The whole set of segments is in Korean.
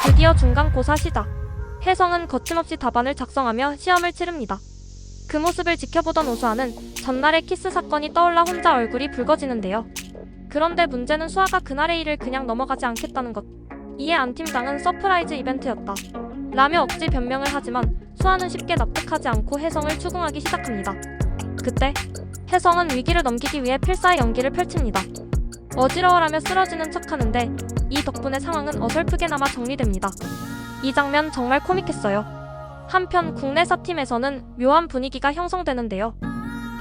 드디어 중간고사 시작. 혜성은 거침없이 답안을 작성하며 시험을 치릅니다. 그 모습을 지켜보던 오수아는 전날의 키스 사건이 떠올라 혼자 얼굴이 붉어지는데요. 그런데 문제는 수아가 그날의 일을 그냥 넘어가지 않겠다는 것. 이에 안 팀장은 서프라이즈 이벤트였다 라며 억지 변명을 하지만 수아는 쉽게 납득하지 않고 혜성을 추궁하기 시작합니다. 그때 혜성은 위기를 넘기기 위해 필사의 연기를 펼칩니다. 어지러워라며 쓰러지는 척하는데 이 덕분에 상황은 어설프게나마 정리됩니다. 이 장면 정말 코믹했어요. 한편 국내사 팀에서는 묘한 분위기가 형성되는데요.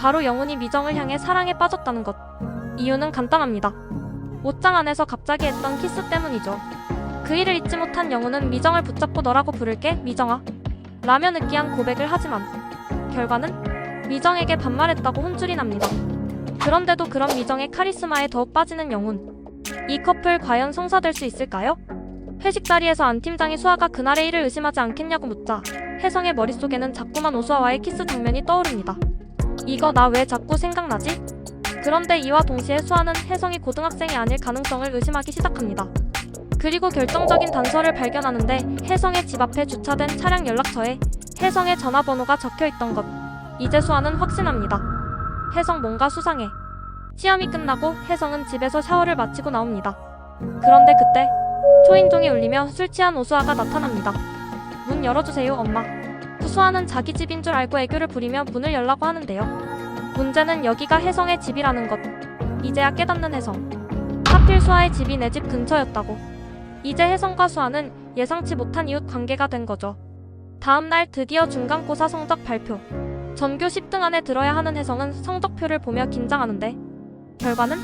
바로 영훈이 미정을 향해 사랑에 빠졌다는 것. 이유는 간단합니다. 옷장 안에서 갑자기 했던 키스 때문이죠. 그 일을 잊지 못한 영훈은 미정을 붙잡고 너라고 부를게 미정아 라며 느끼한 고백을 하지만 결과는 미정에게 반말했다고 혼쭐이 납니다. 그런데도 그런 미정의 카리스마에 더욱 빠지는 영훈. 이 커플 과연 성사될 수 있을까요? 회식 자리에서 안 팀장이 수아가 그날의 일을 의심하지 않겠냐고 묻자 혜성의 머릿속에는 자꾸만 오수아와의 키스 장면이 떠오릅니다. 이거 나 왜 자꾸 생각나지? 그런데 이와 동시에 수아는 혜성이 고등학생이 아닐 가능성을 의심하기 시작합니다. 그리고 결정적인 단서를 발견하는데 혜성의 집 앞에 주차된 차량 연락처에 혜성의 전화번호가 적혀있던 것. 이제 수아는 확신합니다. 혜성 뭔가 수상해. 시험이 끝나고 혜성은 집에서 샤워를 마치고 나옵니다. 그런데 그때 초인종이 울리며 술 취한 오수아가 나타납니다. 문 열어주세요 엄마. 수아는 자기 집인 줄 알고 애교를 부리며 문을 열라고 하는데요. 문제는 여기가 혜성의 집이라는 것. 이제야 깨닫는 혜성. 하필 수아의 집이 내 집 근처였다고. 이제 혜성과 수아는 예상치 못한 이웃 관계가 된 거죠. 다음날 드디어 중간고사 성적 발표. 전교 10등 안에 들어야 하는 혜성은 성적표를 보며 긴장하는데 결과는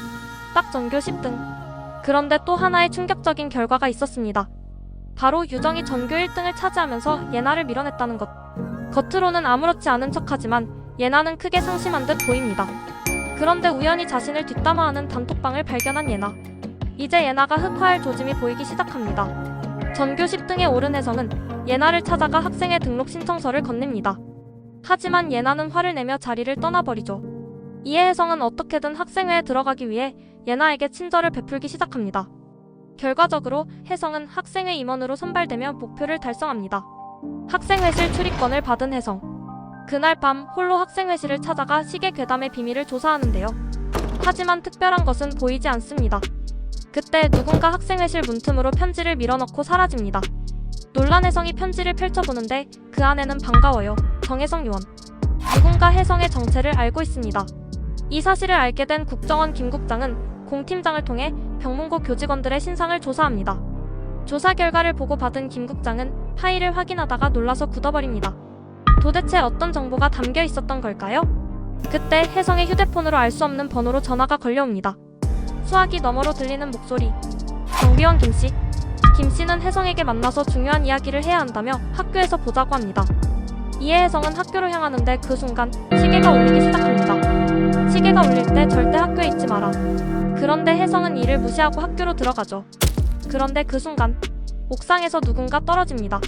딱 전교 10등. 그런데 또 하나의 충격적인 결과가 있었습니다. 바로 유정이 전교 1등을 차지하면서 예나를 밀어냈다는 것. 겉으로는 아무렇지 않은 척하지만 예나는 크게 상심한 듯 보입니다. 그런데 우연히 자신을 뒷담화하는 단톡방을 발견한 예나. 이제 예나가 흑화할 조짐이 보이기 시작합니다. 전교 10등에 오른 혜성은 예나를 찾아가 학생회 등록 신청서를 건넵니다. 하지만 예나는 화를 내며 자리를 떠나버리죠. 이에 혜성은 어떻게든 학생회에 들어가기 위해 예나에게 친절을 베풀기 시작합니다. 결과적으로 혜성은 학생회 임원으로 선발되며 목표를 달성합니다. 학생회실 출입권을 받은 혜성. 그날 밤 홀로 학생회실을 찾아가 시계 괴담의 비밀을 조사하는데요. 하지만 특별한 것은 보이지 않습니다. 그때 누군가 학생회실 문틈으로 편지를 밀어넣고 사라집니다. 놀란 혜성이 편지를 펼쳐보는데 그 안에는 반가워요. 정혜성 요원. 누군가 혜성의 정체를 알고 있습니다. 이 사실을 알게 된 국정원 김 국장은 공 팀장을 통해 병문고 교직원들의 신상을 조사합니다. 조사 결과를 보고받은 김 국장은 파일을 확인하다가 놀라서 굳어버립니다. 도대체 어떤 정보가 담겨 있었던 걸까요? 그때 혜성의 휴대폰으로 알 수 없는 번호로 전화가 걸려옵니다. 수화기 너머로 들리는 목소리. 경비원 김씨. 김씨는 혜성에게 만나서 중요한 이야기를 해야 한다며 학교에서 보자고 합니다. 이에 혜성은 학교로 향하는데 그 순간 시계가 울리기 시작합니다. 시계가 울릴 때 절대 학교에 있지 마라. 그런데 혜성은 이를 무시하고 학교로 들어가죠. 그런데 그 순간 옥상에서 누군가 떨어집니다.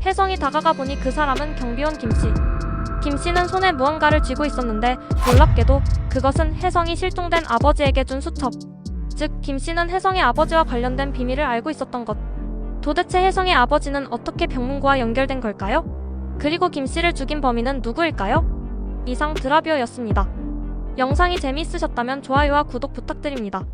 혜성이 다가가 보니 그 사람은 경비원 김씨. 김씨는 손에 무언가를 쥐고 있었는데 놀랍게도 그것은 혜성이 실종된 아버지에게 준 수첩. 즉 김씨는 혜성의 아버지와 관련된 비밀을 알고 있었던 것. 도대체 혜성의 아버지는 어떻게 병문고와 연결된 걸까요? 그리고 김씨를 죽인 범인은 누구일까요? 이상 드라뷰어였습니다. 영상이 재미있으셨다면 좋아요와 구독 부탁드립니다.